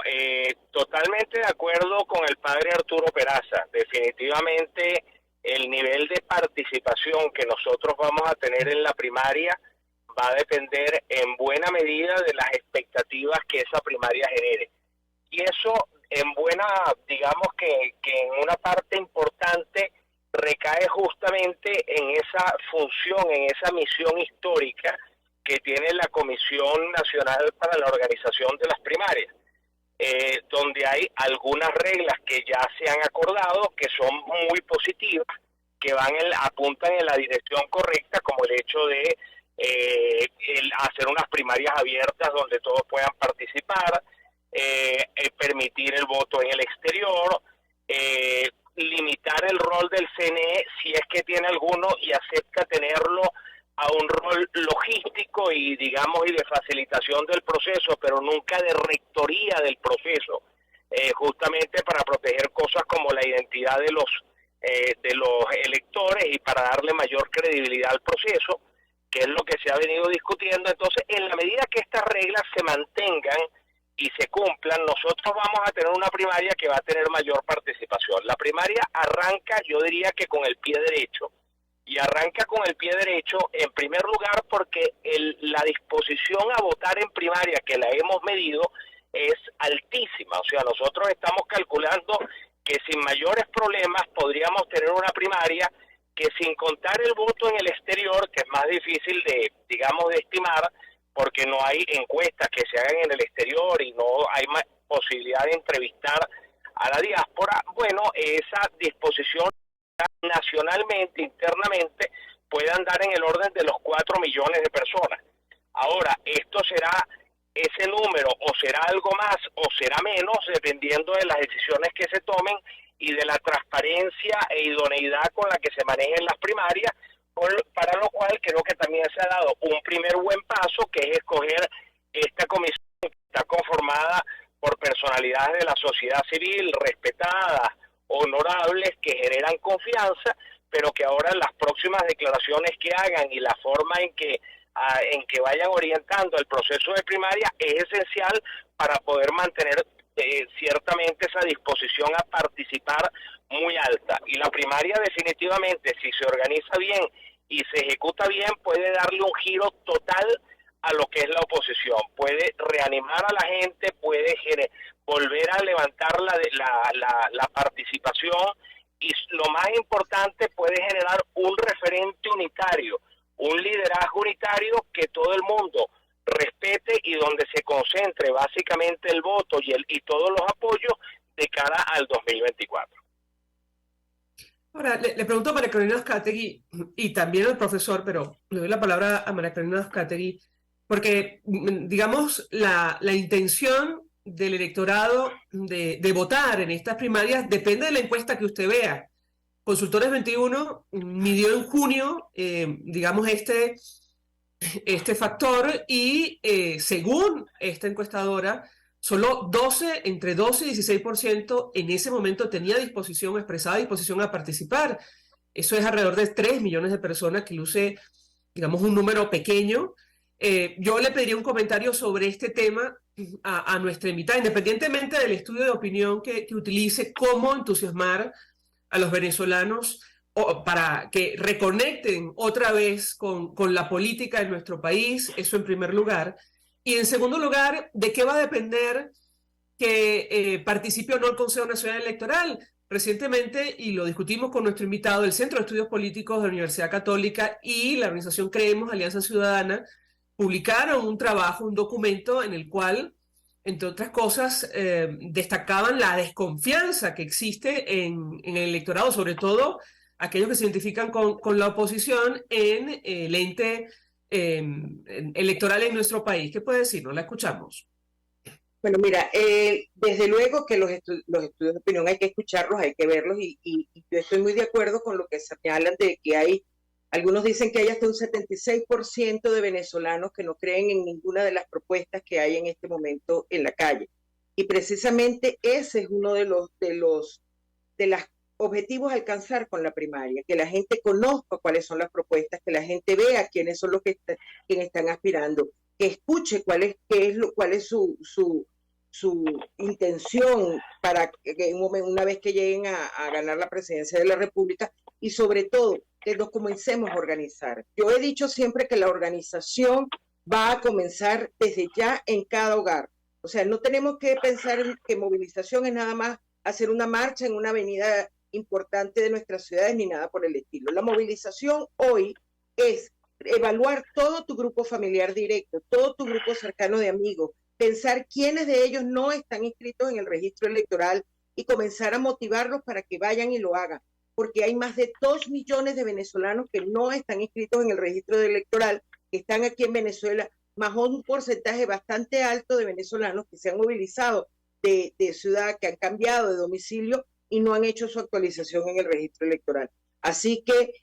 totalmente de acuerdo con el padre Arturo Peraza. Definitivamente el nivel de participación que nosotros vamos a tener en la primaria va a depender en buena medida de las expectativas que esa primaria genere. Y eso en buena, digamos que en una parte importante recae justamente en esa función, en esa misión histórica que tiene la Comisión Nacional para la Organización de las Primarias, donde hay algunas reglas que ya se han acordado, que son muy positivas, que apuntan en la dirección correcta, como el hecho de hacer unas primarias abiertas donde todos puedan participar, permitir el voto en el exterior, limitar el rol del CNE si es que tiene alguno y acepta tenerlo a un rol logístico y digamos y de facilitación del proceso, pero nunca de rectoría del proceso, justamente para proteger cosas como la identidad de los electores y para darle mayor credibilidad al proceso, que es lo que se ha venido discutiendo. Entonces, en la medida que estas reglas se mantengan y se cumplan, nosotros vamos a tener una primaria que va a tener mayor participación. La primaria arranca, yo diría que con el pie derecho, y arranca con el pie derecho en primer lugar porque la disposición a votar en primaria que la hemos medido es altísima. O sea, nosotros estamos calculando que sin mayores problemas podríamos tener una primaria que, sin contar el voto en el exterior, que es más difícil de, digamos, de estimar, porque no hay encuestas que se hagan en el exterior y no hay posibilidad de entrevistar a la diáspora, bueno, esa disposición nacionalmente, internamente, puede andar en el orden de los 4 millones de personas. Ahora, esto será ese número, o será algo más, o será menos, dependiendo de las decisiones que se tomen y de la transparencia e idoneidad con la que se manejen las primarias, para lo cual creo que también se ha dado un primer buen paso, que es escoger esta comisión que está conformada por personalidades de la sociedad civil, respetadas, honorables, que generan confianza, pero que ahora las próximas declaraciones que hagan y la forma en que vayan orientando el proceso de primaria es esencial para poder mantener ciertamente esa disposición a participar muy alta. Y la primaria definitivamente, si se organiza bien y se ejecuta bien, puede darle un giro total a lo que es la oposición, puede reanimar a la gente, puede volver a levantar la participación, y lo más importante, puede generar un referente unitario, un liderazgo unitario que todo el mundo respete y donde se concentre básicamente el voto y todos los apoyos de cara al 2024. Ahora, le pregunto a María Carolina Uzcategui y también al profesor, pero le doy la palabra a María Carolina Uzcategui, porque, digamos, la intención del electorado de votar en estas primarias depende de la encuesta que usted vea. Consultores 21 midió en junio, digamos, este factor y según esta encuestadora, solo entre 12 y 16% en ese momento tenía expresada disposición a participar. Eso es alrededor de 3 millones de personas, que luce, digamos, un número pequeño. Yo le pediría un comentario sobre este tema a nuestra invitada, independientemente del estudio de opinión que utilice, cómo entusiasmar a los venezolanos para que reconecten otra vez con la política en nuestro país, eso en primer lugar. Y en segundo lugar, ¿de qué va a depender que participe o no el Consejo Nacional Electoral? Recientemente, y lo discutimos con nuestro invitado, el Centro de Estudios Políticos de la Universidad Católica y la organización Creemos, Alianza Ciudadana, publicaron un trabajo, un documento en el cual, entre otras cosas, destacaban la desconfianza que existe en el electorado, sobre todo aquellos que se identifican con la oposición en el ente electoral en nuestro país. ¿Qué puede decirnos? La escuchamos. Bueno, mira, desde luego que los estudios de opinión hay que escucharlos, hay que verlos, y yo estoy muy de acuerdo con lo que señalan de que algunos dicen que hay hasta un 76% de venezolanos que no creen en ninguna de las propuestas que hay en este momento en la calle. Y precisamente ese es uno de los objetivos a alcanzar con la primaria, que la gente conozca cuáles son las propuestas, que la gente vea quiénes son los quienes están aspirando, que escuche cuál es su intención para que una vez que lleguen a ganar la presidencia de la República, y sobre todo que nos comencemos a organizar. Yo he dicho siempre que la organización va a comenzar desde ya en cada hogar. O sea, no tenemos que pensar en que movilización es nada más hacer una marcha en una avenida importante de nuestras ciudades ni nada por el estilo. La movilización hoy es evaluar todo tu grupo familiar directo, todo tu grupo cercano de amigos, pensar quiénes de ellos no están inscritos en el registro electoral y comenzar a motivarlos para que vayan y lo hagan, porque hay más de 2 millones de venezolanos que no están inscritos en el registro electoral, que están aquí en Venezuela, más un porcentaje bastante alto de venezolanos que se han movilizado de ciudad, que han cambiado de domicilio y no han hecho su actualización en el registro electoral. Así que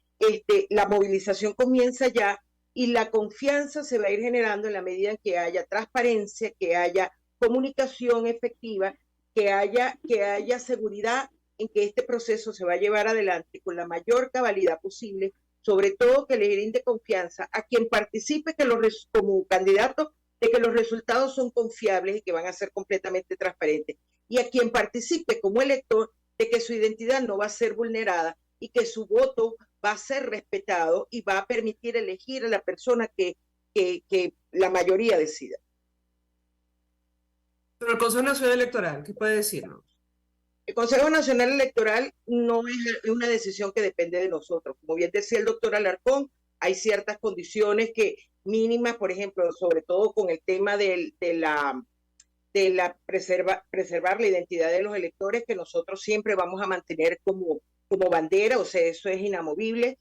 la movilización comienza ya y la confianza se va a ir generando en la medida en que haya transparencia, que haya comunicación efectiva, que haya seguridad en que este proceso se va a llevar adelante con la mayor cabalidad posible, sobre todo que le brinde confianza a quien participe como candidato, de que los resultados son confiables y que van a ser completamente transparentes, y a quien participe como elector, de que su identidad no va a ser vulnerada y que su voto va a ser respetado y va a permitir elegir a la persona que la mayoría decida. Pero el Consejo Nacional Electoral, ¿qué puede decirnos? El Consejo Nacional Electoral no es una decisión que depende de nosotros. Como bien decía el doctor Alarcón, hay ciertas condiciones que mínimas, por ejemplo, sobre todo con el tema preservar la identidad de los electores, que nosotros siempre vamos a mantener como bandera, o sea, eso es inamovible.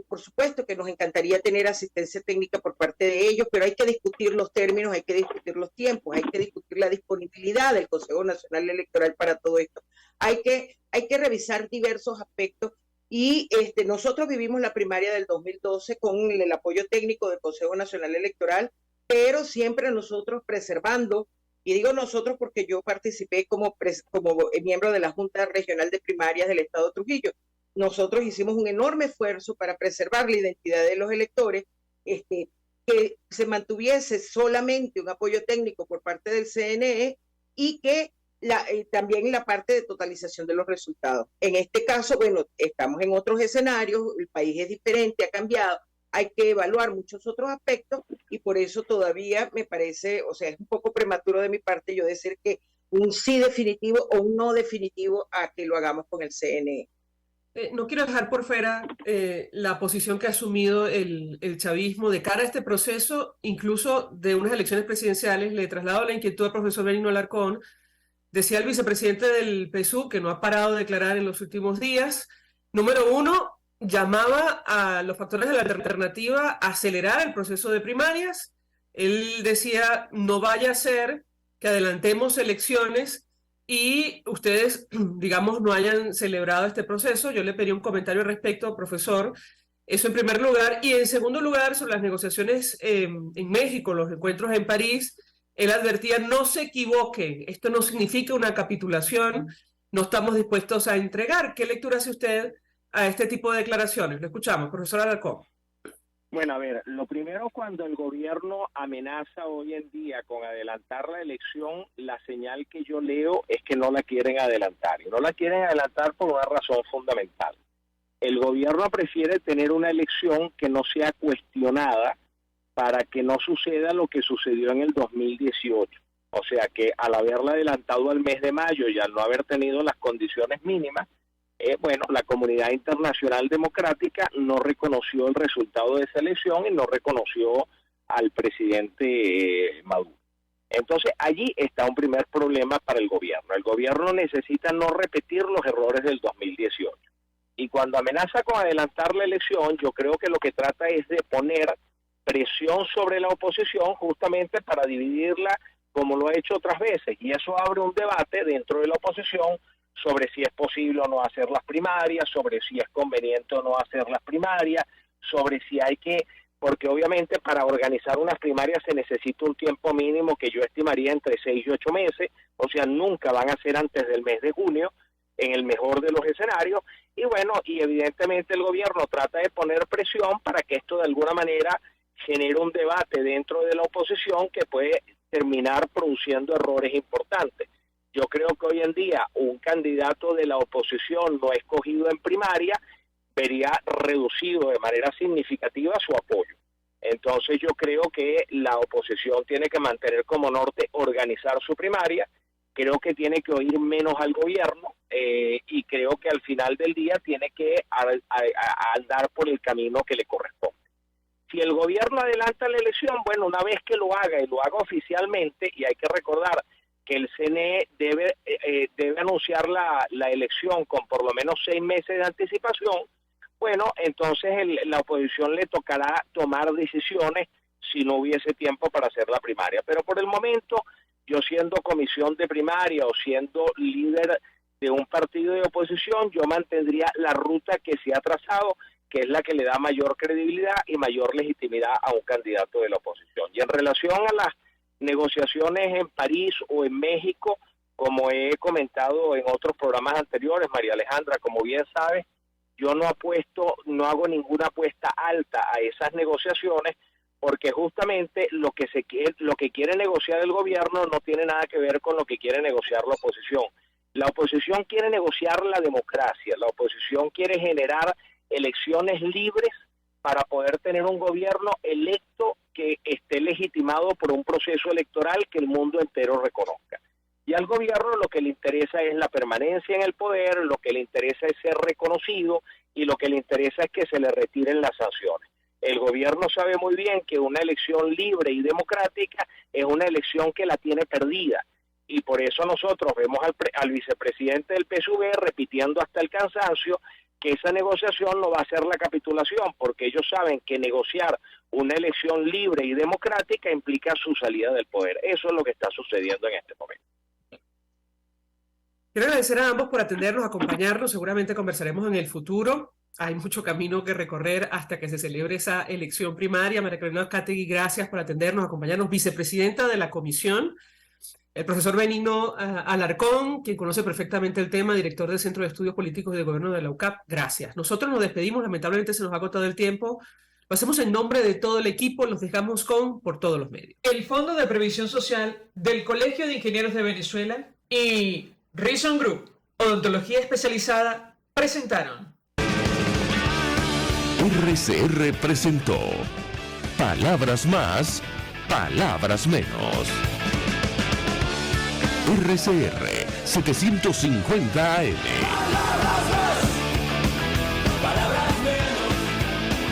Por supuesto que nos encantaría tener asistencia técnica por parte de ellos, pero hay que discutir los términos, hay que discutir los tiempos, hay que discutir la disponibilidad del Consejo Nacional Electoral para todo esto. Hay que revisar diversos aspectos y nosotros vivimos la primaria del 2012 con el apoyo técnico del Consejo Nacional Electoral, pero siempre nosotros preservando, y digo nosotros porque yo participé como miembro de la Junta Regional de Primarias del Estado de Trujillo. Nosotros hicimos un enorme esfuerzo para preservar la identidad de los electores, que se mantuviese solamente un apoyo técnico por parte del CNE y que también la parte de totalización de los resultados. En este caso, bueno, estamos en otros escenarios, el país es diferente, ha cambiado, hay que evaluar muchos otros aspectos y por eso todavía me parece, o sea, es un poco prematuro de mi parte yo decir que un sí definitivo o un no definitivo a que lo hagamos con el CNE. No quiero dejar por fuera la posición que ha asumido el chavismo de cara a este proceso, incluso de unas elecciones presidenciales. Le traslado la inquietud al profesor Benigno Alarcón. Decía el vicepresidente del PSUV, que no ha parado de declarar en los últimos días, número uno, llamaba a los factores de la alternativa a acelerar el proceso de primarias. Él decía, no vaya a ser que adelantemos elecciones y ustedes, digamos, no hayan celebrado este proceso. Yo le pedí un comentario al respecto, profesor. Eso en primer lugar. Y en segundo lugar, sobre las negociaciones en México, los encuentros en París, él advertía, no se equivoquen, esto no significa una capitulación, no estamos dispuestos a entregar. ¿Qué lectura hace usted a este tipo de declaraciones? Lo escuchamos, profesor Alarcón. Bueno, a ver, lo primero, cuando el gobierno amenaza hoy en día con adelantar la elección, la señal que yo leo es que no la quieren adelantar. Y no la quieren adelantar por una razón fundamental. El gobierno prefiere tener una elección que no sea cuestionada para que no suceda lo que sucedió en el 2018. O sea que al haberla adelantado al mes de mayo y al no haber tenido las condiciones mínimas, bueno, la comunidad internacional democrática no reconoció el resultado de esa elección y no reconoció al presidente Maduro. Entonces, allí está un primer problema para el gobierno. El gobierno necesita no repetir los errores del 2018. Y cuando amenaza con adelantar la elección, yo creo que lo que trata es de poner presión sobre la oposición justamente para dividirla como lo ha hecho otras veces. Y eso abre un debate dentro de la oposición sobre si es posible o no hacer las primarias, sobre si es conveniente o no hacer las primarias, sobre si hay que, porque obviamente para organizar unas primarias se necesita un tiempo mínimo que yo estimaría entre 6 y 8 meses, o sea, nunca van a ser antes del mes de junio, en el mejor de los escenarios, y bueno, y evidentemente el gobierno trata de poner presión para que esto de alguna manera genere un debate dentro de la oposición que puede terminar produciendo errores importantes. Yo creo que hoy en día un candidato de la oposición no escogido en primaria vería reducido de manera significativa su apoyo. Entonces yo creo que la oposición tiene que mantener como norte organizar su primaria, creo que tiene que oír menos al gobierno y creo que al final del día tiene que andar por el camino que le corresponde. Si el gobierno adelanta la elección, bueno, una vez que lo haga y lo haga oficialmente, y hay que recordar que el CNE debe anunciar la elección con por lo menos 6 meses de anticipación, bueno, entonces la oposición le tocará tomar decisiones si no hubiese tiempo para hacer la primaria. Pero por el momento, yo siendo comisión de primaria o siendo líder de un partido de oposición, yo mantendría la ruta que se ha trazado, que es la que le da mayor credibilidad y mayor legitimidad a un candidato de la oposición. Y en relación a las negociaciones en París o en México, como he comentado en otros programas anteriores, María Alejandra, como bien sabes, yo no hago ninguna apuesta alta a esas negociaciones, porque justamente lo que quiere negociar el gobierno no tiene nada que ver con lo que quiere negociar la oposición. La oposición quiere negociar la democracia, la oposición quiere generar elecciones libres para poder tener un gobierno electo que esté legitimado por un proceso electoral que el mundo entero reconozca. Y al gobierno lo que le interesa es la permanencia en el poder, lo que le interesa es ser reconocido y lo que le interesa es que se le retiren las sanciones. El gobierno sabe muy bien que una elección libre y democrática es una elección que la tiene perdida. Y por eso nosotros vemos al vicepresidente del PSUV repitiendo hasta el cansancio que esa negociación no va a ser la capitulación, porque ellos saben que negociar una elección libre y democrática implica su salida del poder. Eso es lo que está sucediendo en este momento. Quiero agradecer a ambos por atendernos, acompañarnos. Seguramente conversaremos en el futuro. Hay mucho camino que recorrer hasta que se celebre esa elección primaria. María Carolina Uzcategui, gracias por atendernos, acompañarnos. Vicepresidenta de la comisión. El profesor Benigno Alarcón, quien conoce perfectamente el tema, director del Centro de Estudios Políticos y de Gobierno de la UCAP, gracias. Nosotros nos despedimos, lamentablemente se nos ha agotado el tiempo. Lo hacemos en nombre de todo el equipo, los dejamos por todos los medios. El Fondo de Previsión Social del Colegio de Ingenieros de Venezuela y Reason Group, Odontología Especializada, presentaron. RCR presentó Palabras Más, Palabras Menos. RCR 750 AM.